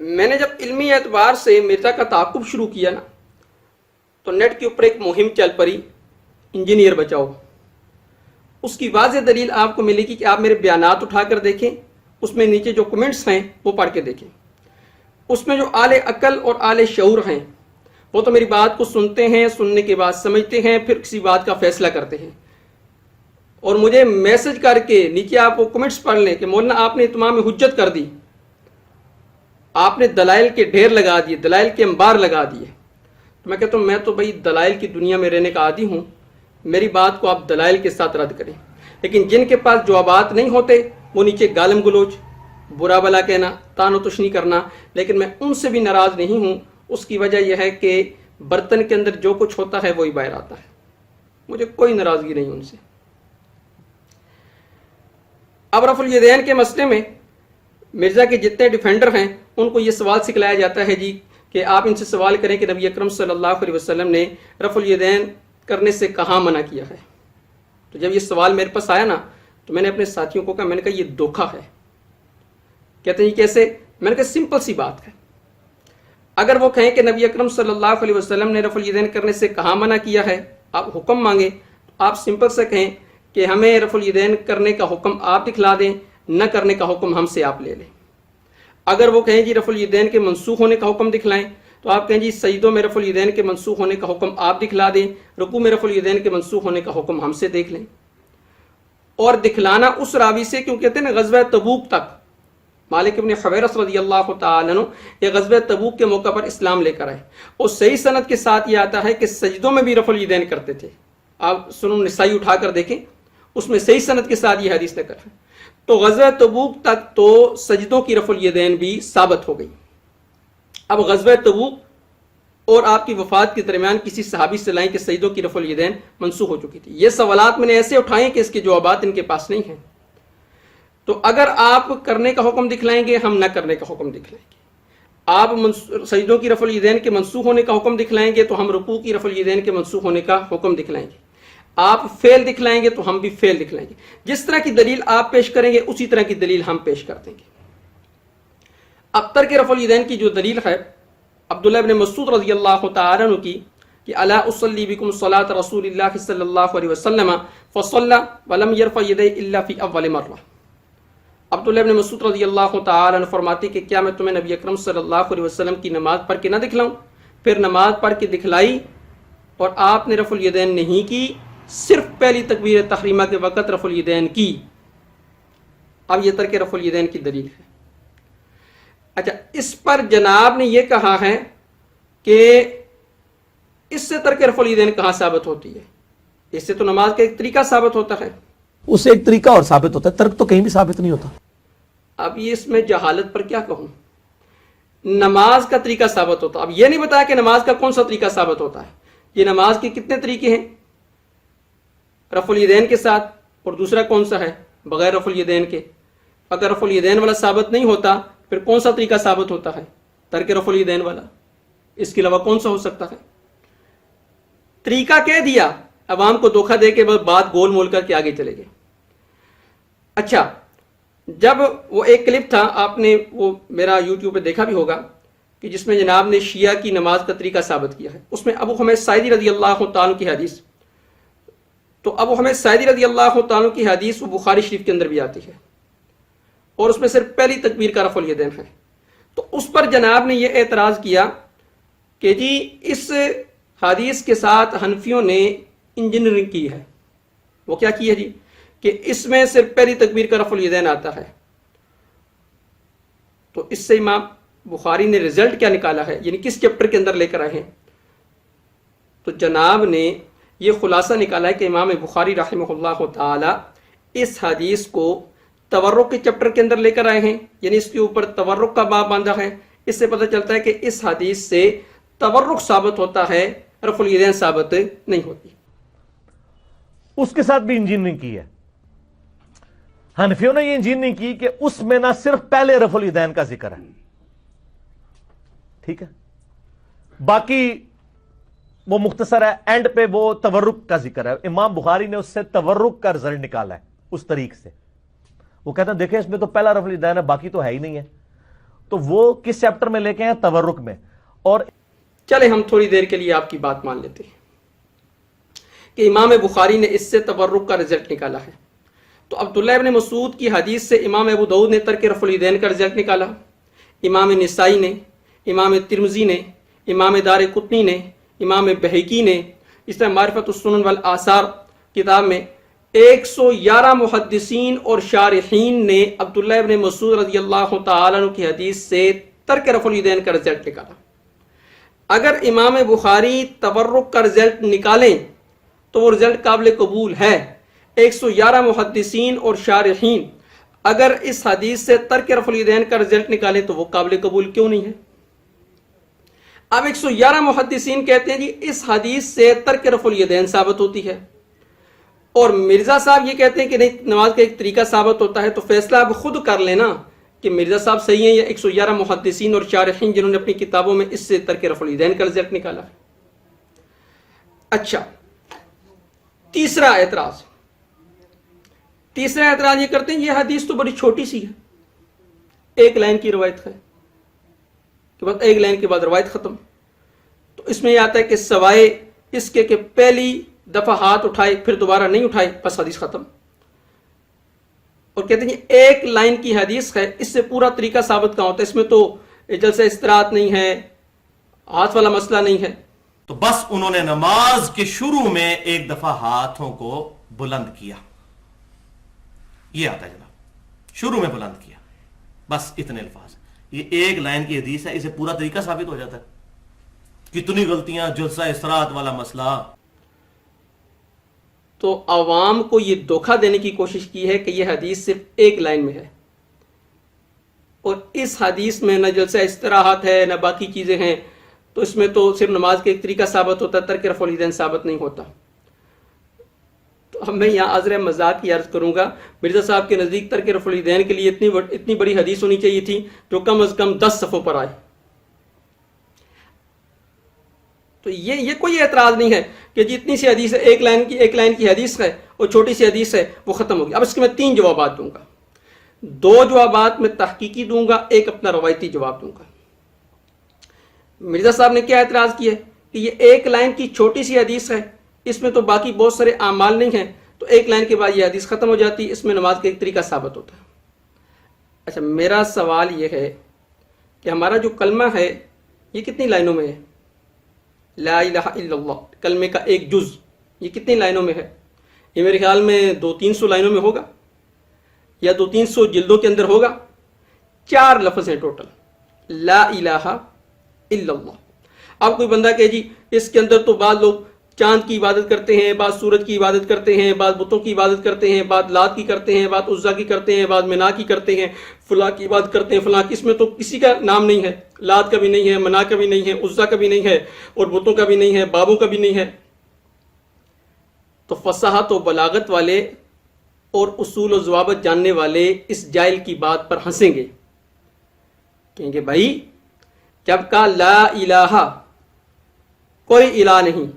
میں نے جب علمی اعتبار سے مرزا کا تعاقب شروع کیا نا تو نیٹ کے اوپر ایک مہم چل پڑی، انجینئر بچاؤ۔ اس کی واضح دلیل آپ کو ملے گی کہ آپ میرے بیانات اٹھا کر دیکھیں، اس میں نیچے جو کمنٹس ہیں وہ پڑھ کے دیکھیں۔ اس میں جو اعلی عقل اور اعلی شعور ہیں وہ تو میری بات کو سنتے ہیں، سننے کے بعد سمجھتے ہیں، پھر کسی بات کا فیصلہ کرتے ہیں، اور مجھے میسج کر کے نیچے آپ وہ کمنٹس پڑھ لیں کہ مولانا آپ نے اتمام حجت کر دی، آپ نے دلائل کے ڈھیر لگا دیے، دلائل کے انبار لگا دیے۔ تو میں کہتا ہوں میں تو بھائی دلائل کی دنیا میں رہنے کا عادی ہوں، میری بات کو آپ دلائل کے ساتھ رد کریں۔ لیکن جن کے پاس جوابات نہیں ہوتے وہ نیچے گالم گلوچ، برا بلا کہنا، تان و تشنی کرنا، لیکن میں ان سے بھی ناراض نہیں ہوں۔ اس کی وجہ یہ ہے کہ برتن کے اندر جو کچھ ہوتا ہے وہی باہر آتا ہے، مجھے کوئی ناراضگی نہیں ان سے۔ اب رفع الیدین کے مسئلے میں مرزا کے جتنے ڈیفینڈر ہیں ان کو یہ سوال سکھلایا جاتا ہے جی کہ آپ ان سے سوال کریں کہ نبی اکرم صلی اللہ علیہ وسلم نے رفع الیدین کرنے سے کہاں منع کیا ہے۔ تو جب یہ سوال میرے پاس آیا نا تو میں نے اپنے ساتھیوں کو کہا، میں نے کہا یہ دھوکہ ہے۔ کہتے ہیں یہ کیسے؟ میں نے کہا سمپل سی بات ہے، اگر وہ کہیں کہ نبی اکرم صلی اللہ علیہ وسلم نے رفع الیدین کرنے سے کہاں منع کیا ہے، آپ حکم مانگیں تو آپ سمپل سے کہیں کہ ہمیں رفع الیدین کرنے کا حکم آپ دکھلا دیں، نہ کرنے کا حکم ہم سے آپ لے لیں۔ اگر وہ کہیں جی رفع الیدین کے منسوخ ہونے کا حکم دکھلائیں تو آپ کہیں جی سجدوں میں رفع الیدین کے منسوخ ہونے کا حکم آپ دکھلا دیں، رکوع میں رفع الیدین کے منسوخ ہونے کا حکم ہم سے دیکھ لیں۔ اور دکھلانا اس راوی سے، کیوں کہتے ہیں نا غزوہ تبوک تک مالک ابن حویرث رضی اللہ تعالیٰ عنہ یہ غزوہ تبوک کے موقع پر اسلام لے کر آئے، اور صحیح سند کے ساتھ یہ آتا ہے کہ سجدوں میں بھی رفع الیدین کرتے تھے۔ آپ سنن نسائی اٹھا کر دیکھیں، اس میں صحیح سند کے ساتھ یہ حدیث نقل ہے۔ تو غزوہ تبوک تک تو سجدوں کی رفع الیدین بھی ثابت ہو گئی۔ اب غزوہ تبوک اور آپ کی وفات کے درمیان کسی صحابی سے لائیں کہ سجدوں کی رفع الیدین منسوخ ہو چکی تھی۔ یہ سوالات میں نے ایسے اٹھائے کہ اس کے جوابات ان کے پاس نہیں ہیں۔ تو اگر آپ کرنے کا حکم دکھلائیں گے ہم نہ کرنے کا حکم دکھلائیں گے، آپ سجدوں کی رفع الیدین کے منسوخ ہونے کا حکم دکھلائیں گے تو ہم رکوع کی رفع الیدین کے منسوخ ہونے کا حکم دکھلائیں گے، آپ فعل دکھلائیں گے تو ہم بھی فعل دکھلائیں گے۔ جس طرح کی دلیل آپ پیش کریں گے اسی طرح کی دلیل ہم پیش کر دیں گے۔ اب ترک رفع الیدین کی جو دلیل ہے عبداللہ ابن مسعود رضی اللہ تعالیٰ عنہ کی کہ الا اصلی بکم صلاۃ رسول اللہ صلی اللہ علیہ وسلم فصلی ولم یرفع یدیہ الا فی اول مرہ۔ عبداللہ ابن مسعود رضی اللہ تعالیٰ عنہ فرماتے کہ کیا میں تمہیں نبی اکرم صلی اللہ علیہ وسلم کی نماز پڑھ کے نہ دکھلاؤں؟ پھر نماز پڑھ کے دکھلائی اور آپ نے رفع الیدین نہیں کی، صرف پہلی تکبیر تحریمہ کے وقت رفع الیدین کی۔ اب یہ ترک رفع الیدین کی دلیل ہے۔ اچھا، اس پر جناب نے یہ کہا ہے کہ اس سے ترک رفع الیدین کہاں ثابت ہوتی ہے؟ اس سے تو نماز کا ایک طریقہ ثابت ہوتا ہے، اس سے ایک طریقہ اور ثابت ہوتا ہے، ترک تو کہیں بھی ثابت نہیں ہوتا۔ اب یہ اس میں جہالت پر کیا کہوں، نماز کا طریقہ ثابت ہوتا، اب یہ نہیں بتایا کہ نماز کا کون سا طریقہ ثابت ہوتا ہے۔ یہ نماز کے کتنے طریقے ہیں؟ رفع الیدین کے ساتھ، اور دوسرا کون سا ہے بغیر رفع الیدین کے؟ اگر رفع الیدین والا ثابت نہیں ہوتا پھر کون سا طریقہ ثابت ہوتا ہے؟ ترک رفع الیدین والا، اس کے علاوہ کون سا ہو سکتا ہے؟ طریقہ کہہ دیا، عوام کو دھوکہ دے کے بات گول مول کر کے آگے چلے گئے۔ اچھا، جب وہ ایک کلپ تھا، آپ نے وہ میرا یوٹیوب پہ دیکھا بھی ہوگا، کہ جس میں جناب نے شیعہ کی نماز کا طریقہ ثابت کیا ہے، اس میں ابو حمید ساعدی رضی اللہ تعالیٰ کی حدیث، تو ابو حمید ساعدی رضی اللہ تعالیٰ کی حدیث وہ بخاری شریف کے اندر بھی آتی ہے، اور اس میں صرف پہلی تکبیر کا رفع الیدین ہے۔ تو اس پر جناب نے یہ اعتراض کیا کہ جی اس حدیث کے ساتھ حنفیوں نے انجینئرنگ کی ہے۔ وہ کیا کی ہے جی؟ کہ اس میں صرف پہلی تکبیر کا رفع الیدین آتا ہے۔ تو اس سے امام بخاری نے رزلٹ کیا نکالا ہے، یعنی کس چیپٹر کے اندر لے کر آئے ہیں؟ تو جناب نے یہ خلاصہ نکالا ہے کہ امام بخاری رحمہ اللہ تعالی اس حدیث کو تورک کے چیپٹر کے اندر لے کر آئے ہیں، یعنی اس کے اوپر تورک کا باب باندھا ہے۔ اس سے پتہ چلتا ہے کہ اس حدیث سے تورک ثابت ہوتا ہے، رفع الیدین ثابت نہیں ہوتی۔ اس کے ساتھ بھی انجینئرنگ کی ہے حنفیوں نے، یہ انجینئرنگ کی کہ اس میں نہ صرف پہلے رفع الیدین کا ذکر ہے، ٹھیک ہے، باقی وہ مختصر ہے، اینڈ پہ وہ تورک کا ذکر ہے۔ امام بخاری نے اس سے تورک کا رزلٹ نکالا ہے اس طریق سے۔ وہ کہتے ہیں دیکھیں اس میں تو پہلا رفع الیدین ہے، باقی تو ہے ہی نہیں ہے۔ تو وہ کس چیپٹر میں لے کے ہیں؟ تورک میں. اور چلے ہم تھوڑی دیر کے لیے آپ کی بات مان لیتے ہیں کہ امام بخاری نے اس سے تورک کا رزلٹ نکالا ہے. تو عبداللہ ابن مسعود کی حدیث سے امام ابو داؤد نے ترک رفع الیدین کا رزلٹ نکالا، امام نسائی نے، امام ترمذی نے، امام دار قطنی نے، امام بہقی نے، اس طرح معرفت السنن والآثار کتاب میں 111 محدثین اور شارحین نے عبداللہ ابن مسعود رضی اللہ تعالیٰ عنہ کی حدیث سے ترک رفع الیدین کا رزلٹ نکالا. اگر امام بخاری تورک کا رزلٹ نکالیں تو وہ رزلٹ قابل قبول ہے. 111 محدثین اور شارحین اگر اس حدیث سے ترک رفع الیدین کا رزلٹ نکالیں تو وہ قابل قبول کیوں نہیں ہے؟ اب 111 محدثین کہتے ہیں جی اس حدیث سے ترک رفع الیدین ثابت ہوتی ہے، اور مرزا صاحب یہ کہتے ہیں کہ نہیں، نماز کا ایک طریقہ ثابت ہوتا ہے. تو فیصلہ آپ خود کر لینا کہ مرزا صاحب صحیح ہیں یا 111 محدثین اور شارحین جنہوں نے اپنی کتابوں میں اس سے ترک رفع الیدین کا رزلٹ نکالا. اچھا، تیسرا اعتراض یہ کرتے ہیں یہ حدیث تو بڑی چھوٹی سی ہے، ایک لائن کی روایت ہے کہ بس ایک لائن کے بعد روایت ختم. تو اس میں یہ آتا ہے کہ سوائے اس کے کہ پہلی دفعہ ہاتھ اٹھائے پھر دوبارہ نہیں اٹھائے بس حدیث ختم. اور کہتے ہیں یہ ایک لائن کی حدیث ہے، اس سے پورا طریقہ ثابت کہاں ہوتا ہے؟ اس میں تو جلسہ استراحت نہیں ہے، ہاتھ والا مسئلہ نہیں ہے. تو بس انہوں نے نماز کے شروع میں ایک دفعہ ہاتھوں کو بلند کیا، یہ آتا ہے جناب، شروع میں بلند کیا، بس اتنے الفاظ. یہ ایک لائن کی حدیث ہے، اسے پورا طریقہ ثابت ہو جاتا ہے. کتنی غلطیاں، جلسہ استراحت والا مسئلہ. تو عوام کو یہ دھوکہ دینے کی کوشش کی ہے کہ یہ حدیث صرف ایک لائن میں ہے، اور اس حدیث میں نہ جلسہ استراحت ہے نہ باقی چیزیں ہیں. تو اس میں تو صرف نماز کا ایک طریقہ ثابت ہوتا ہے، ترک رفع الیدین ثابت نہیں ہوتا. تو اب میں یہاں عذر مذاق کی عرض کروں گا، مرزا صاحب کے نزدیک ترک رفع الیدین کے لیے اتنی بڑی حدیث ہونی چاہیے تھی جو کم از کم 10 صفحوں پر آئے. تو یہ کوئی اعتراض نہیں ہے کہ جی اتنی سی حدیث ہے، ایک لائن کی حدیث ہے اور چھوٹی سی حدیث ہے، وہ ختم ہوگی. اب اس کے میں 3 جوابات دوں گا، 2 جوابات میں تحقیقی دوں گا، ایک اپنا روایتی جواب دوں گا. مرزا صاحب نے کیا اعتراض کیا ہے کہ یہ ایک لائن کی چھوٹی سی حدیث ہے، اس میں تو باقی بہت سارے اعمال نہیں ہیں، تو ایک لائن کے بعد یہ حدیث ختم ہو جاتی، اس میں نماز کا ایک طریقہ ثابت ہوتا ہے. اچھا، میرا سوال یہ ہے کہ ہمارا جو کلمہ ہے یہ کتنی لائنوں میں ہے؟ لا الہ الا اللہ کلمے کا ایک جز یہ کتنی لائنوں میں ہے؟ یہ میرے خیال میں 200-300 لائنوں میں ہوگا، یا 200-300 جلدوں کے اندر ہوگا. 4 لفظ ہیں ٹوٹل، لا الہ الا اللہ. اب کوئی بندہ کہ جی اس کے اندر تو بعض لوگ چاند کی عبادت کرتے ہیں، بعض سورج کی عبادت کرتے ہیں، بعض بتوں کی عبادت کرتے ہیں، بعض لات کی کرتے ہیں، بعض عزا کی کرتے ہیں، بعض منا کی کرتے ہیں، فلاں کی عبادت کرتے ہیں، فلاں کی. اس میں تو کسی کا نام نہیں ہے، لات کا بھی نہیں ہے، منا کا بھی نہیں ہے، عزا کا بھی نہیں ہے، اور بتوں کا بھی نہیں ہے، بابوں کا بھی نہیں ہے. تو فصاحت و بلاغت والے اور اصول و ضوابط جاننے والے اس جائل کی بات پر ہنسیں گے، کہیں گے بھائی جب کہا لا الہ، کوئی الہ نہیں،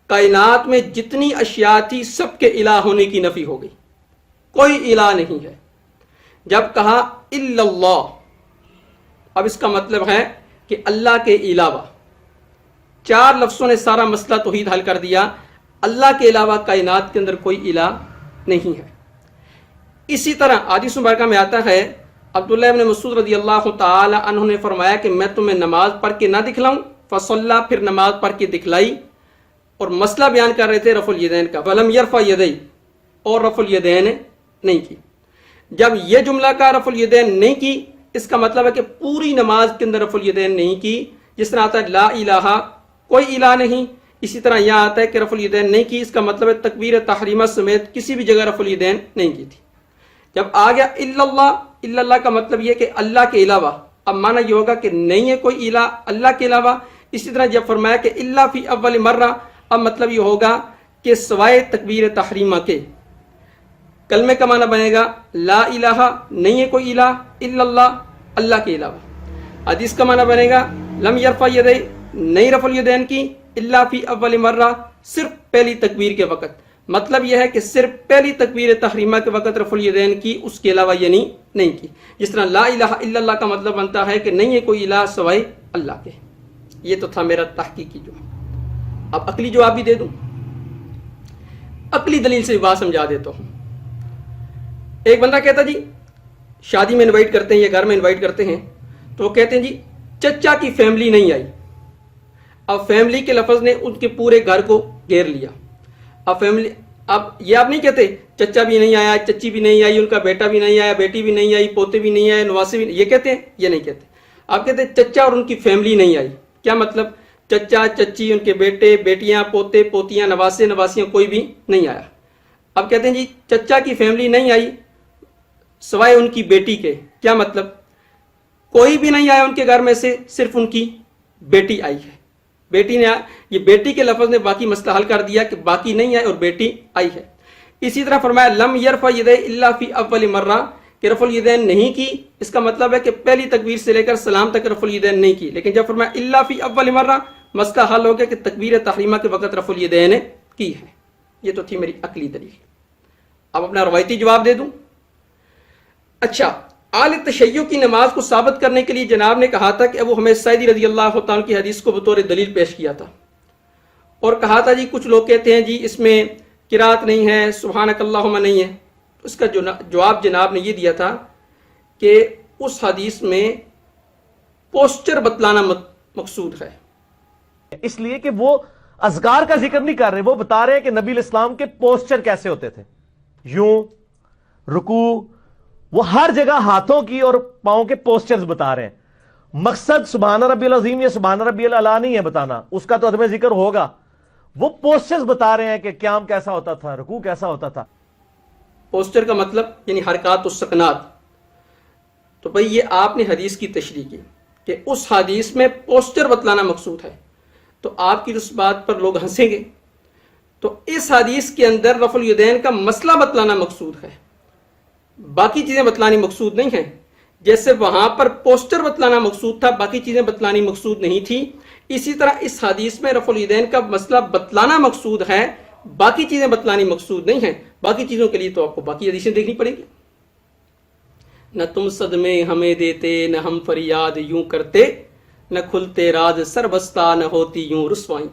کائنات میں جتنی اشیاء تھی سب کے الہ ہونے کی نفی ہو گئی، کوئی الہ نہیں ہے. جب کہا الا اللہ، اب اس کا مطلب ہے کہ اللہ کے علاوہ. 4 لفظوں نے سارا مسئلہ توحید حل کر دیا، اللہ کے علاوہ کائنات کے اندر کوئی الہ نہیں ہے. اسی طرح حدیث مبارکہ میں آتا ہے، عبداللہ ابن مسعود رضی اللہ تعالی عنہ نے فرمایا کہ میں تمہیں نماز پڑھ کے نہ دکھلاؤں؟ فصلی، پھر نماز پڑھ کے دکھلائی، اور مسئلہ بیان کر رہے تھے رفع الیدین کا. فلم یرفع یدیہ، اور رفع الیدین نہیں کی. جب یہ جملہ کا رفع الیدین نہیں کی، اس کا مطلب ہے کہ پوری نماز کے اندر رفع الیدین نہیں کی. جس طرح آتا ہے لا الہ، کوئی الہ نہیں، اسی طرح یہاں آتا ہے کہ رفع الیدین نہیں کی، اس کا مطلب ہے تکبیر تحریمہ سمیت کسی بھی جگہ رفع الیدین نہیں کی تھی. جب آ گیا الا اللہ کا مطلب یہ کہ اللہ کے علاوہ، اب معنی یہ ہوگا کہ نہیں ہے کوئی الہ اللہ کے علاوہ. اسی طرح جب فرمایا کہ الا فی اول مرہ، اب مطلب یہ ہوگا کہ سوائے تکبیر تحریمہ کے. کلمے کا معنی بنے گا لا الہ، نہیں ہے کوئی الہ الا اللہ، اللہ کے علاوہ. حدیث کا معنی بنے گا لم یرفع یدیہ، نہیں رفع الیدین کی، الا فی اول مرہ، صرف پہلی تکبیر کے وقت. مطلب یہ ہے کہ صرف پہلی تکبیر تحریمہ کے وقت رفع الیدین کی، اس کے علاوہ یعنی نہیں کی. جس طرح لا الہ الا اللہ کا مطلب بنتا ہے کہ نہیں ہے کوئی الہ سوائے اللہ کے. یہ تو تھا میرا تحقیقی جواب. اب عقلی جواب بھی دے دوں، عقلی دلیل سے بات سمجھا دیتا ہوں. ایک بندہ کہتا جی شادی میں انوائٹ کرتے ہیں یا گھر میں انوائٹ کرتے ہیں تو وہ کہتے ہیں جی چچا کی فیملی نہیں آئی. اب فیملی کے لفظ نے ان کے پورے گھر کو گھیر لیا. اب یہ آپ نہیں کہتے چچا بھی نہیں آیا، چچی بھی نہیں آئی، ان کا بیٹا بھی نہیں آیا، بیٹی بھی نہیں آئی، پوتے بھی نہیں آئے، نواسے بھی نہیں. یہ کہتے ہیں؟ یہ نہیں کہتے. آپ کہتے ہیں چچا اور ان کی فیملی نہیں آئی. کیا مطلب؟ چچا چچی، ان کے بیٹے بیٹیاں، پوتے پوتیاں، نواسے نواسیاں، کوئی بھی نہیں آیا. اب کہتے ہیں جی چچا کی فیملی نہیں آئی سوائے ان کی بیٹی کے. کیا مطلب؟ کوئی بھی نہیں آیا ان کے گھر میں سے، صرف ان کی بیٹی آئی ہے. بیٹی نے، یہ بیٹی کے لفظ نے باقی مسئلہ حل کر دیا کہ باقی نہیں آئے اور بیٹی آئی ہے. اسی طرح فرمایا لم یرفع یدیہ الا فی اول مرہ، کہ رفع الیدین نہیں کی. اس کا مطلب ہے کہ پہلی تکبیر سے لے کر سلام تک رفع الیدین نہیں کی. لیکن جب فرمایا الا فی اول مرہ، مسئلہ حل ہو گیا کہ تکبیر تحریمہ کے وقت رفع الیدین کی ہے. یہ تو تھی میری عقلی دلیل. اب اپنا روایتی جواب دے دوں. اچھا، آل تشیع کی نماز کو ثابت کرنے کے لیے جناب نے کہا تھا کہ ابو حمید سعیدی رضی اللہ تعالیٰ کی حدیث کو بطور دلیل پیش کیا تھا اور کہا تھا جی کچھ لوگ کہتے ہیں جی اس میں قرات نہیں ہے، سبحانک اللہم نہیں ہے. اس کا جواب جناب نے یہ دیا تھا کہ اس حدیث میں پوسچر بتلانا مقصود ہے. اس لیے کہ وہ اذکار کا ذکر نہیں کر رہے، وہ بتا رہے ہیں کہ نبی الاسلام کے پوسچر کیسے ہوتے تھے. یوں رکوع، وہ ہر جگہ ہاتھوں کی اور پاؤں کے پوسچرز بتا رہے ہیں. مقصد سبحان ربی العظیم یا سبحان ربی الاعلیٰ نہیں ہے بتانا، اس کا تو عدم ذکر ہوگا. وہ پوسچرز بتا رہے ہیں کہ قیام کیسا ہوتا تھا، رکوع کیسا ہوتا تھا. پوسچر کا مطلب یعنی حرکات و سکنات. تو بھئی یہ آپ نے حدیث کی تشریح کی کہ اس حدیث میں پوسچر بتلانا مقصود ہے، تو آپ کی اس بات پر لوگ ہنسیں گے. تو اس حدیث کے اندر رفع الیدین کا مسئلہ بتلانا مقصود ہے، باقی چیزیں بتلانی مقصود نہیں ہیں. جیسے وہاں پر پوسٹر بتلانا مقصود تھا، باقی چیزیں بتلانی مقصود نہیں تھی، اسی طرح اس حدیث میں رفع الیدین کا مسئلہ بتلانا مقصود ہے، باقی چیزیں بتلانی مقصود نہیں ہیں. باقی چیزوں کے لیے تو آپ کو باقی حدیثیں دیکھنی پڑیں گی. نہ تم صدمے ہمیں دیتے، نہ ہم فریاد یوں کرتے، نہ کھلتے راز سربستہ، نہ ہوتی یوں رسوائی.